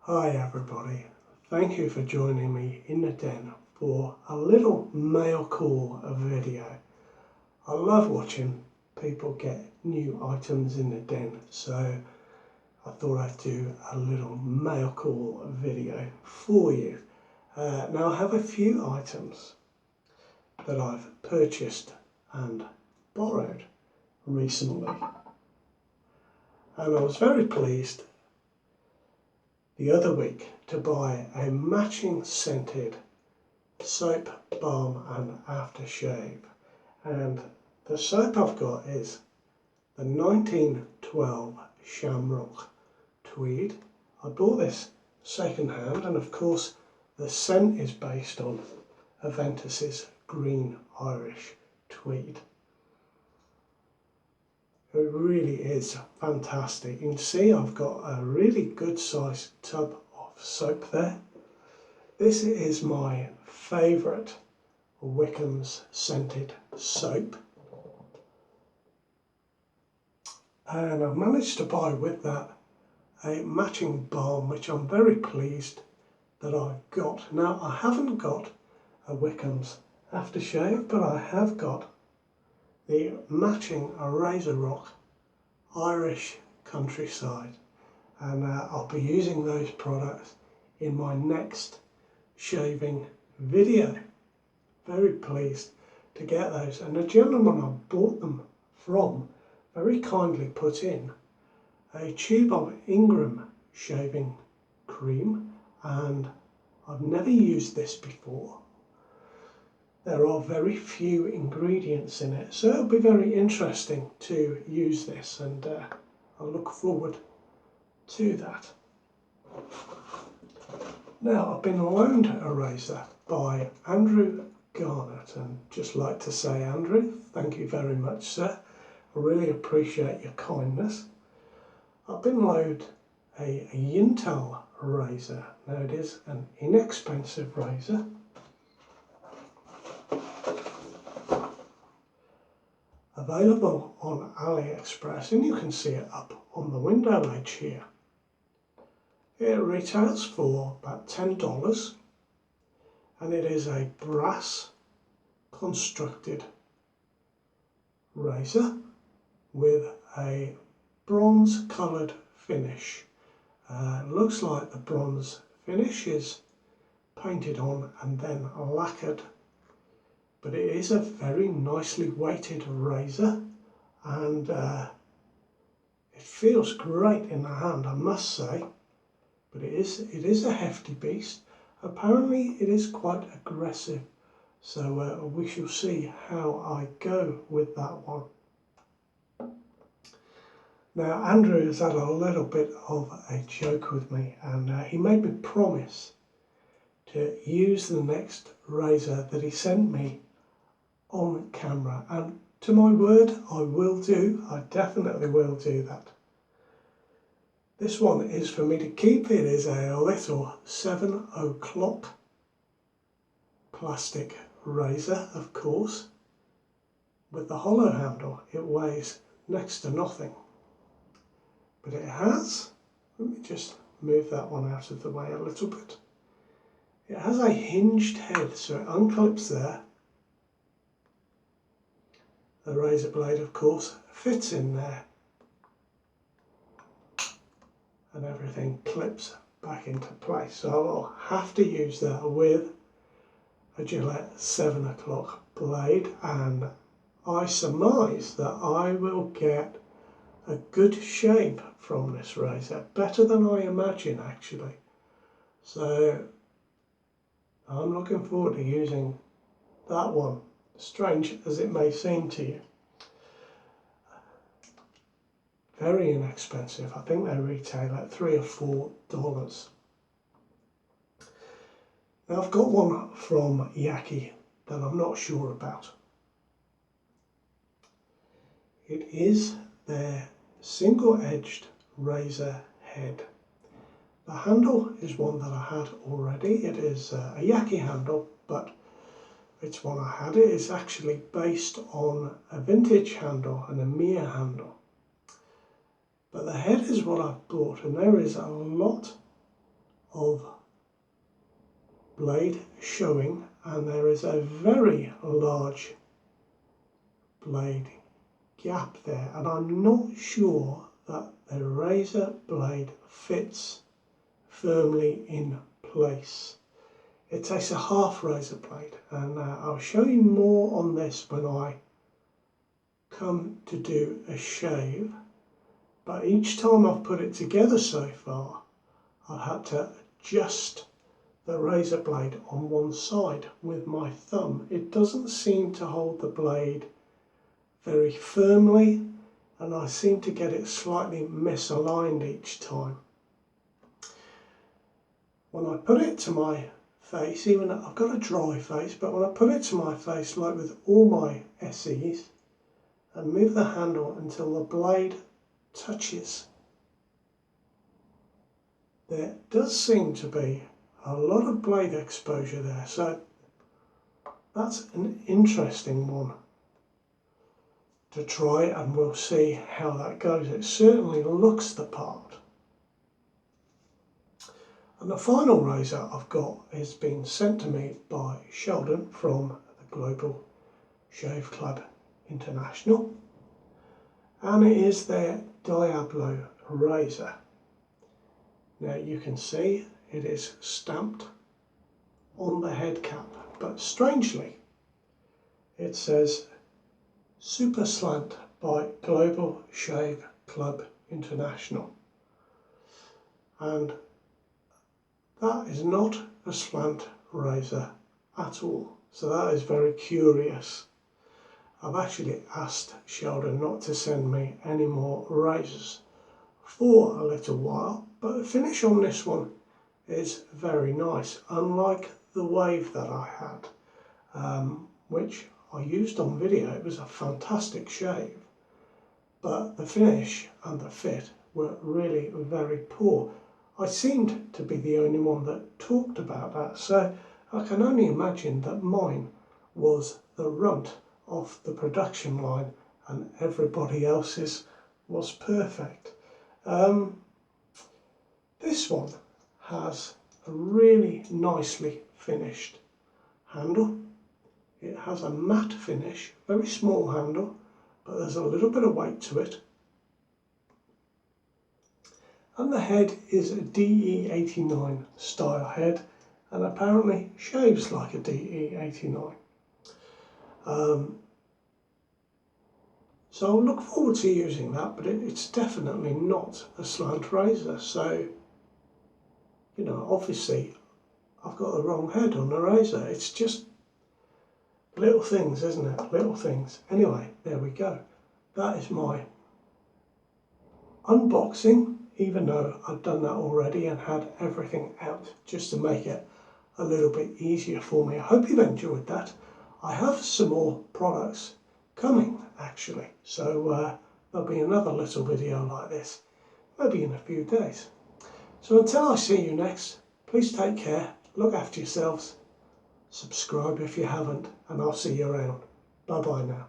Hi everybody, thank you for joining me in the den for a little mail call video. I love watching people get new items in the den, so I thought I'd do a little mail call video for you. Now I have a few items that I've purchased and borrowed recently, and I was very pleased the other week to buy a matching scented soap, balm and aftershave. And the soap I've got is the 1912 Shamrock Tweed. I bought this second hand, and of course the scent is based on Aventus's Green Irish Tweed. It really is fantastic. You can see I've got a really good sized tub of soap there. This is my favourite Wickham's scented soap. And I've managed to buy with that a matching balm, which I'm very pleased that I've got. Now I haven't got a Wickham's aftershave, but I have got the matching Razor Rock Irish Countryside, and I'll be using those products in my next shaving video. Very pleased to get those, and the gentleman I bought them from very kindly put in a tube of Ingram shaving cream, and I've never used this before. There are very few ingredients in it, so it'll be very interesting to use this, and I look forward to that. Now, I've been loaned a razor by Andrew Garnett, and just like to say, Andrew, thank you very much, sir. I really appreciate your kindness. I've been loaned a Yintel razor. Now, it is an inexpensive razor. Available on AliExpress, and you can see it up on the window edge here. It retails for about $10, and it is a brass constructed razor with a bronze coloured finish. Looks like the bronze finish is painted on and then lacquered. But it is a very nicely weighted razor, and it feels great in the hand, I must say. But it is a hefty beast. Apparently it is quite aggressive, so we shall see how I go with that one. Now, Andrew has had a little bit of a joke with me, and he made me promise to use the next razor that he sent me on camera, and to my word, I will do. I definitely will do that. This one is for me to keep. It is a little 7 o'clock plastic razor, of course, with the hollow handle. It weighs next to nothing, but it has, let me just move that one out of the way a little bit. It has a hinged head, so it unclips there. The razor blade, of course, fits in there, and everything clips back into place. So I'll have to use that with a Gillette 7 o'clock blade, and I surmise that I will get a good shape from this razor, better than I imagine actually. So I'm looking forward to using that one, strange as it may seem to you. Very inexpensive. I think they retail at $3 or $4. Now, I've got one from Yaki that I'm not sure about. It is their single-edged razor head. The handle is one that I had already. It is a Yaki handle, but it's one I had. It is actually based on a vintage handle and a Mia handle. But the head is what I've bought, and there is a lot of blade showing, and there is a very large blade gap there, and I'm not sure that the razor blade fits firmly in place. It takes a half razor blade, and I'll show you more on this when I come to do a shave, but each time I've put it together so far I've had to adjust the razor blade on one side with my thumb. It doesn't seem to hold the blade very firmly, and I seem to get it slightly misaligned each time. When I put it to my face, even though I've got a dry face, but when I put it to my face, like with all my SEs, and move the handle until the blade touches, there does seem to be a lot of blade exposure there, so that's an interesting one to try, and we'll see how that goes. It certainly looks the part. And the final razor I've got has been sent to me by Sheldon from the Global Shave Club International, and it is their Diablo razor. Now you can see it is stamped on the head cap, but strangely it says Super Slant by Global Shave Club International, and that is not a slant razor at all, so that is very curious. I've actually asked Sheldon not to send me any more razors for a little while, but the finish on this one is very nice, unlike the wave that I had, which I used on video. It was a fantastic shave, but the finish and the fit were really very poor. I seemed to be the only one that talked about that, so I can only imagine that mine was the runt of the production line and everybody else's was perfect. This one has a really nicely finished handle. It has a matte finish, very small handle, but there's a little bit of weight to it. And the head is a DE89 style head, and apparently shaves like a DE89. So I'll look forward to using that, but it's definitely not a slant razor. So, you know, obviously I've got the wrong head on the razor. It's just little things, isn't it? Little things. Anyway, there we go. That is my unboxing, even though I've done that already and had everything out just to make it a little bit easier for me. I hope you've enjoyed that. I have some more products coming actually, so there'll be another little video like this, maybe in a few days. So until I see you next, please take care, look after yourselves, subscribe if you haven't, and I'll see you around. Bye bye now.